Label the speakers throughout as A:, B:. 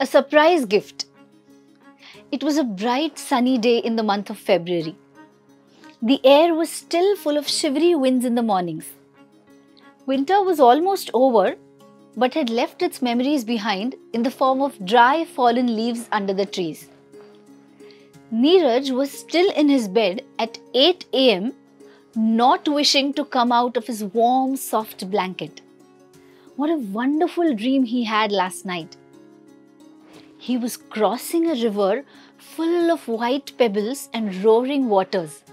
A: A surprise gift. It was a bright sunny day in the month of February. The air was still full of shivery winds in the mornings. Winter was almost over, but had left its memories behind in the form of dry fallen leaves under the trees. Neeraj was still in his bed at 8 a.m., not wishing to come out of his warm, soft blanket. What a wonderful dream he had last night. He was crossing a river full of white pebbles and roaring waters.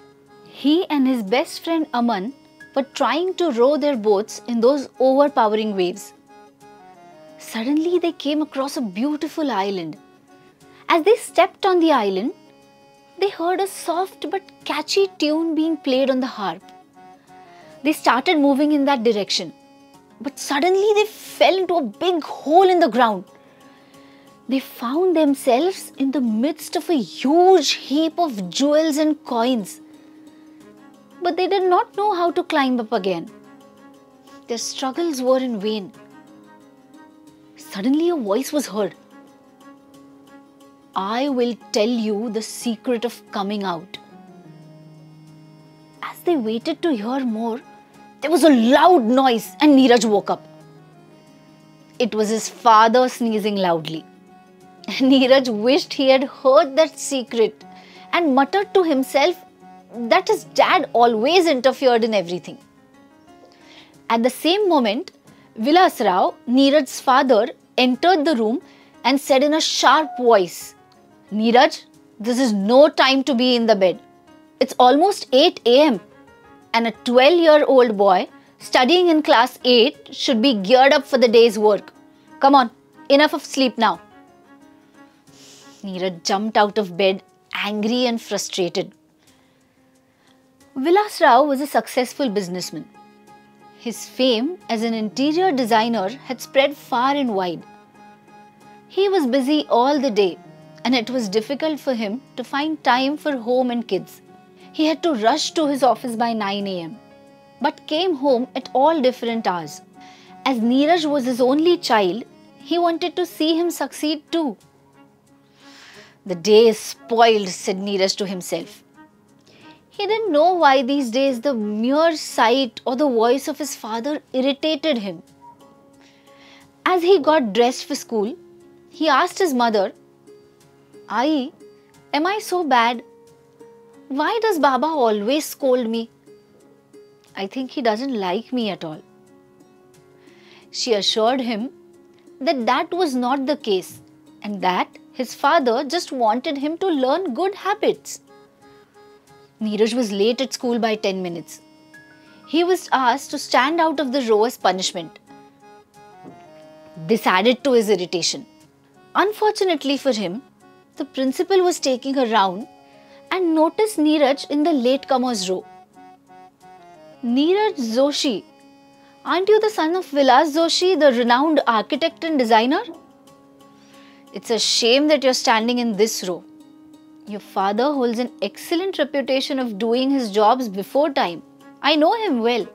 A: He and his best friend Aman were trying to row their boats in those overpowering waves. Suddenly they came across a beautiful island. As they stepped on the island, they heard a soft but catchy tune being played on the harp. They started moving in that direction, but suddenly they fell into a big hole in the ground. They found themselves in the midst of a huge heap of jewels and coins. But they did not know how to climb up again. Their struggles were in vain. Suddenly a voice was heard. I will tell you the secret of coming out. As they waited to hear more, there was a loud noise and Neeraj woke up. It was his father sneezing loudly. Neeraj wished he had heard that secret and muttered to himself that his dad always interfered in everything. At the same moment, Vilas Rao, Neeraj's father, entered the room and said in a sharp voice, Neeraj, this is no time to be in the bed. It's almost 8 a.m. and a 12-year-old boy studying in class 8 should be geared up for the day's work. Come on, enough of sleep now. Neeraj jumped out of bed, angry and frustrated. Vilas Rao was a successful businessman. His fame as an interior designer had spread far and wide. He was busy all the day, and it was difficult for him to find time for home and kids. He had to rush to his office by 9 a.m., but came home at all different hours. As Neeraj was his only child, he wanted to see him succeed too. The day is spoiled, said Neeraj to himself. He didn't know why these days the mere sight or the voice of his father irritated him. As he got dressed for school, he asked his mother, Ai, am I so bad? Why does Baba always scold me? I think he doesn't like me at all. She assured him that that was not the case and that his father just wanted him to learn good habits. Neeraj was late at school by 10 minutes. He was asked to stand out of the row as punishment. This added to his irritation. Unfortunately for him, the principal was taking a round and noticed Neeraj in the latecomers row. Neeraj Joshi, aren't you the son of Vilas Joshi, the renowned architect and designer? It's a shame that you're standing in this row. Your father holds an excellent reputation of doing his jobs before time. I know him well.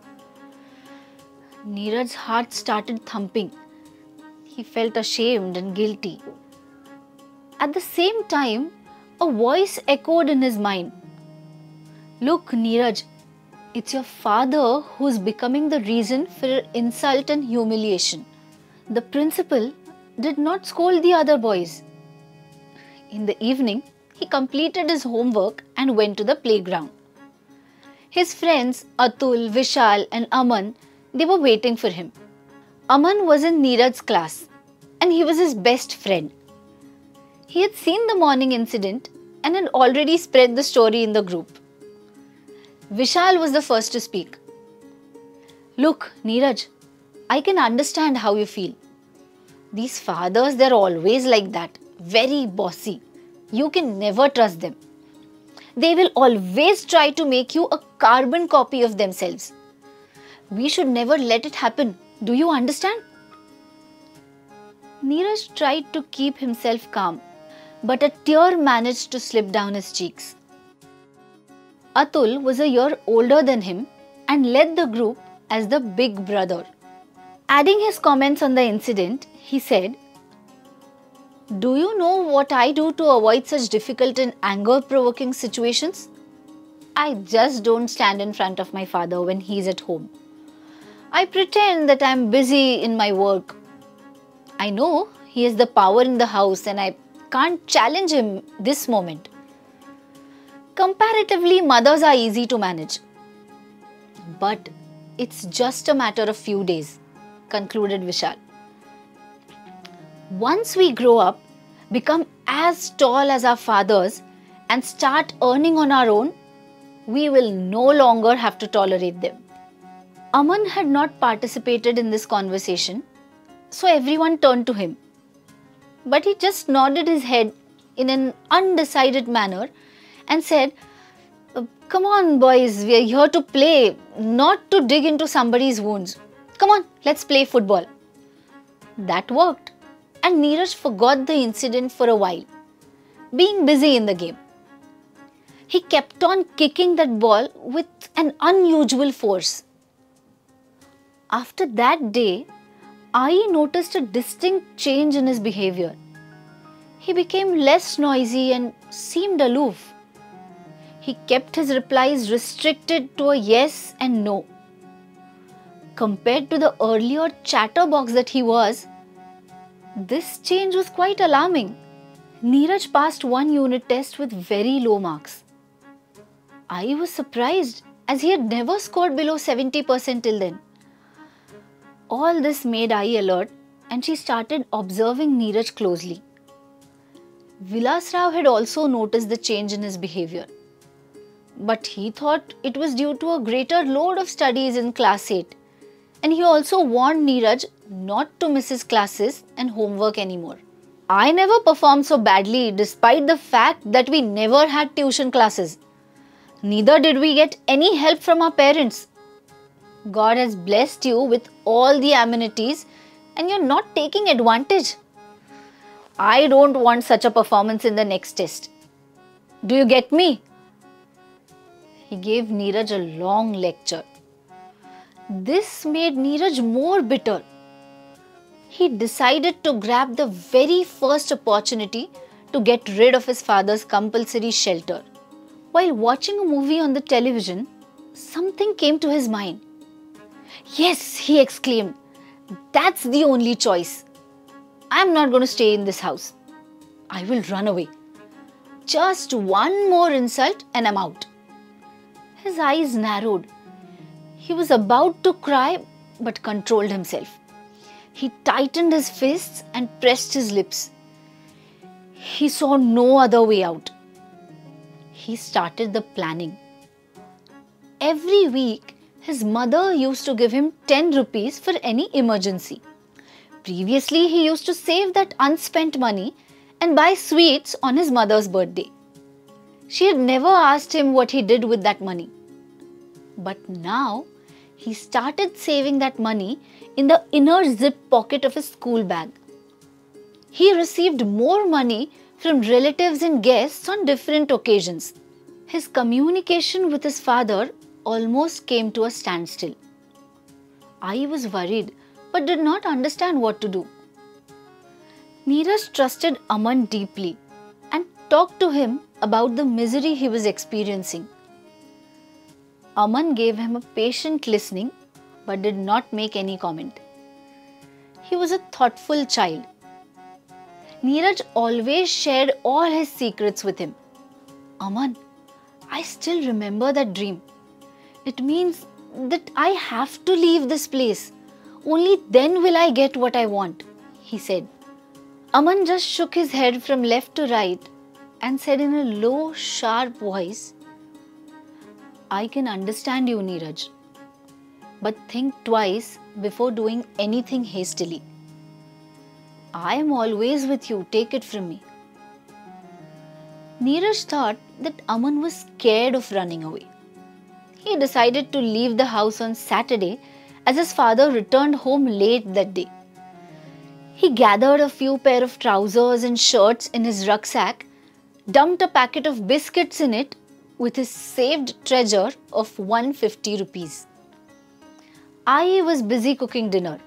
A: Neeraj's heart started thumping. He felt ashamed and guilty. At the same time, a voice echoed in his mind. Look, Neeraj, it's your father who's becoming the reason for your insult and humiliation. The principal did not scold the other boys. In the evening, he completed his homework and went to the playground. His friends Atul, Vishal and Aman, they were waiting for him. Aman was in Neeraj's class and he was his best friend. He had seen the morning incident and had already spread the story in the group. Vishal was the first to speak. Look, Neeraj, I can understand how you feel. These fathers, they're always like that, very bossy. You can never trust them. They will always try to make you a carbon copy of themselves. We should never let it happen. Do you understand? Neeraj tried to keep himself calm, but a tear managed to slip down his cheeks. Atul was a year older than him and led the group as the big brother. Adding his comments on the incident, he said, Do you know what I do to avoid such difficult and anger-provoking situations? I just don't stand in front of my father when he's at home. I pretend that I'm busy in my work. I know he has the power in the house and I can't challenge him this moment. Comparatively, mothers are easy to manage. But it's just a matter of few days, concluded Vishal. Once we grow up, become as tall as our fathers and start earning on our own, we will no longer have to tolerate them. Aman had not participated in this conversation, so everyone turned to him. But he just nodded his head in an undecided manner and said, "Come on, boys, we are here to play, not to dig into somebody's wounds. Come on, let's play football." That worked, and Neeraj forgot the incident for a while, being busy in the game. He kept on kicking that ball with an unusual force. After that day, I noticed a distinct change in his behavior. He became less noisy and seemed aloof. He kept his replies restricted to a yes and no. Compared to the earlier chatterbox that he was, this change was quite alarming. Neeraj passed one unit test with very low marks. I was surprised as he had never scored below 70% till then. All this made I alert and she started observing Neeraj closely. Vilas Rao had also noticed the change in his behavior. But he thought it was due to a greater load of studies in class 8. And he also warned Neeraj not to miss his classes and homework anymore. I never performed so badly despite the fact that we never had tuition classes. Neither did we get any help from our parents. God has blessed you with all the amenities and you're not taking advantage. I don't want such a performance in the next test. Do you get me? He gave Neeraj a long lecture. This made Neeraj more bitter. He decided to grab the very first opportunity to get rid of his father's compulsory shelter. While watching a movie on the television, something came to his mind. "Yes," he exclaimed, "that's the only choice. I'm not going to stay in this house. I will run away. Just one more insult and I'm out." His eyes narrowed. He was about to cry but controlled himself. He tightened his fists and pressed his lips. He saw no other way out. He started the planning. Every week, his mother used to give him 10 rupees for any emergency. Previously, he used to save that unspent money and buy sweets on his mother's birthday. She had never asked him what he did with that money. But now, he started saving that money in the inner zip pocket of his school bag. He received more money from relatives and guests on different occasions. His communication with his father almost came to a standstill. I was worried but did not understand what to do. Neeraj trusted Aman deeply and talked to him about the misery he was experiencing. Aman gave him a patient listening but did not make any comment. He was a thoughtful child. Neeraj always shared all his secrets with him. "Aman, I still remember that dream. It means that I have to leave this place. Only then will I get what I want," he said. Aman just shook his head from left to right and said in a low, sharp voice, "I can understand you, Neeraj. But think twice before doing anything hastily. I am always with you, take it from me." Neeraj thought that Aman was scared of running away. He decided to leave the house on Saturday as his father returned home late that day. He gathered a few pair of trousers and shirts in his rucksack, dumped a packet of biscuits in it with his saved treasure of 150 rupees. I was busy cooking dinner.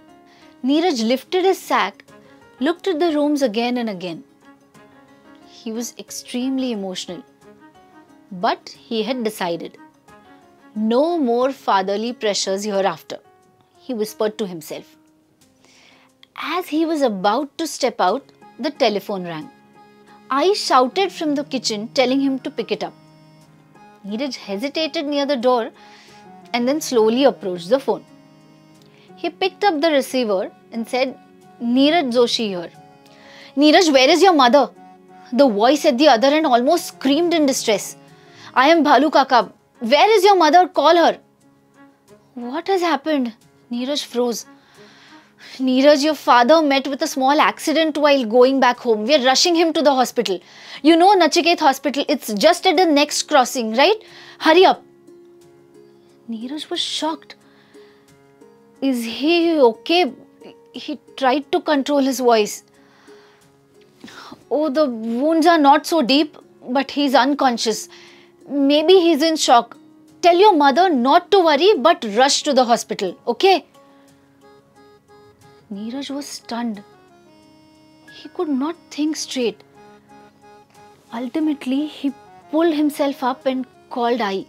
A: Neeraj lifted his sack, looked at the rooms again and again. He was extremely emotional. But he had decided. No more fatherly pressures hereafter, he whispered to himself. As he was about to step out, the telephone rang. I shouted from the kitchen, telling him to pick it up. Neeraj hesitated near the door and then slowly approached the phone. He picked up the receiver and said, Neeraj Joshi here. Neeraj, where is your mother? The voice at the other end almost screamed in distress. I am Bhalu Kaka. Where is your mother? Call her. What has happened? Neeraj froze. Neeraj, your father met with a small accident while going back home. We are rushing him to the hospital. You know Nachiket Hospital. It's just at the next crossing, right? Hurry up. Neeraj was shocked. Is he okay? He tried to control his voice. Oh, the wounds are not so deep, but he's unconscious. Maybe he's in shock. Tell your mother not to worry, but rush to the hospital, okay? Neeraj was stunned. He could not think straight. Ultimately, he pulled himself up and called Ai.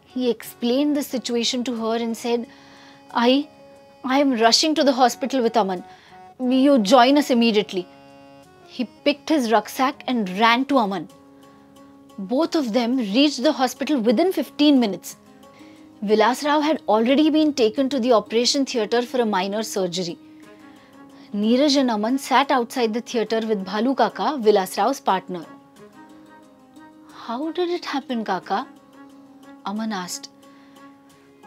A: He explained the situation to her and said, I am rushing to the hospital with Aman. You join us immediately. He picked his rucksack and ran to Aman. Both of them reached the hospital within 15 minutes. Vilas Rao had already been taken to the operation theatre for a minor surgery. Neeraj and Aman sat outside the theatre with Bhalu Kaka, Vilas Rao's partner. How did it happen, Kaka? Aman asked.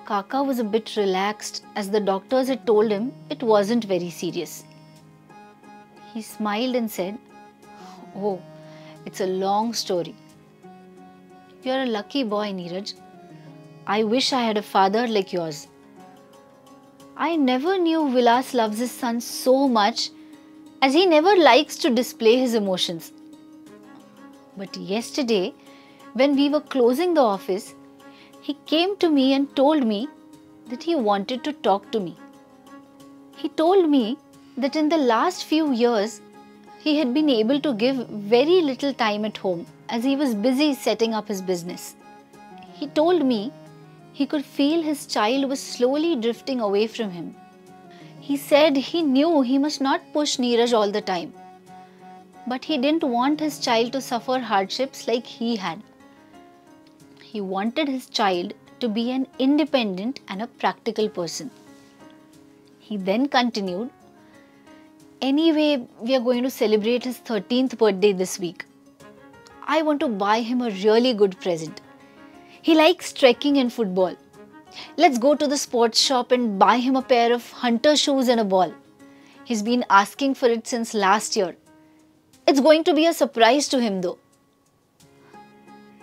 A: Kaka was a bit relaxed as the doctors had told him it wasn't very serious. He smiled and said, Oh, it's a long story. You're a lucky boy, Neeraj. I wish I had a father like yours. I never knew Vilas loves his son so much as he never likes to display his emotions. But yesterday, when we were closing the office, he came to me and told me that he wanted to talk to me. He told me that in the last few years, he had been able to give very little time at home as he was busy setting up his business. He told me he could feel his child was slowly drifting away from him. He said he knew he must not push Neeraj all the time, but he didn't want his child to suffer hardships like he had. He wanted his child to be an independent and a practical person. He then continued, Anyway, we are going to celebrate his 13th birthday this week. I want to buy him a really good present. He likes trekking and football. Let's go to the sports shop and buy him a pair of hunter shoes and a ball. He's been asking for it since last year. It's going to be a surprise to him though.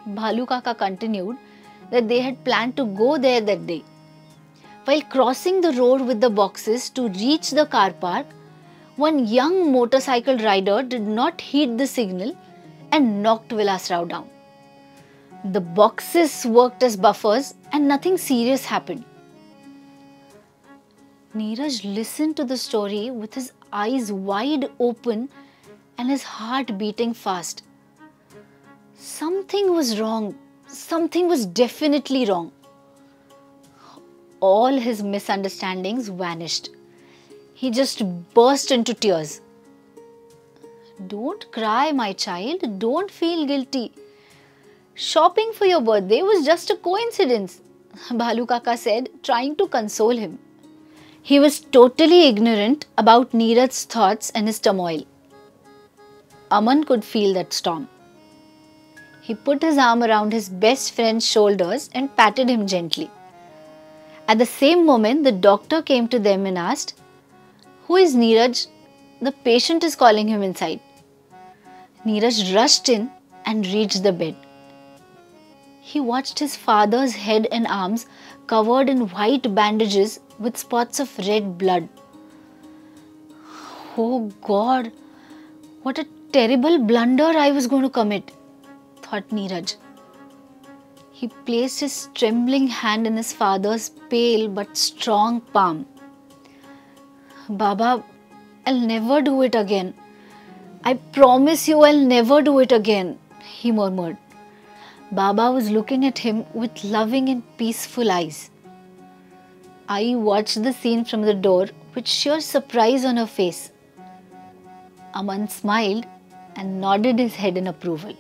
A: Bhalu Kaka continued that they had planned to go there that day. While crossing the road with the boxes to reach the car park, one young motorcycle rider did not heed the signal and knocked Vilas Rao down. The boxes worked as buffers and nothing serious happened. Neeraj listened to the story with his eyes wide open and his heart beating fast. Something was wrong. Something was definitely wrong. All his misunderstandings vanished. He just burst into tears. Don't cry, my child. Don't feel guilty. Shopping for your birthday was just a coincidence, Bhalu Kaka said, trying to console him. He was totally ignorant about Neeraj's thoughts and his turmoil. Aman could feel that storm. He put his arm around his best friend's shoulders and patted him gently. At the same moment, the doctor came to them and asked, Who is Neeraj? The patient is calling him inside. Neeraj rushed in and reached the bed. He watched his father's head and arms covered in white bandages with spots of red blood. Oh God, what a terrible blunder I was going to commit, thought Neeraj. He placed his trembling hand in his father's pale but strong palm. Baba, I'll never do it again. I promise you I'll never do it again, he murmured. Baba was looking at him with loving and peaceful eyes. I watched the scene from the door with sheer surprise on her face. Aman smiled and nodded his head in approval.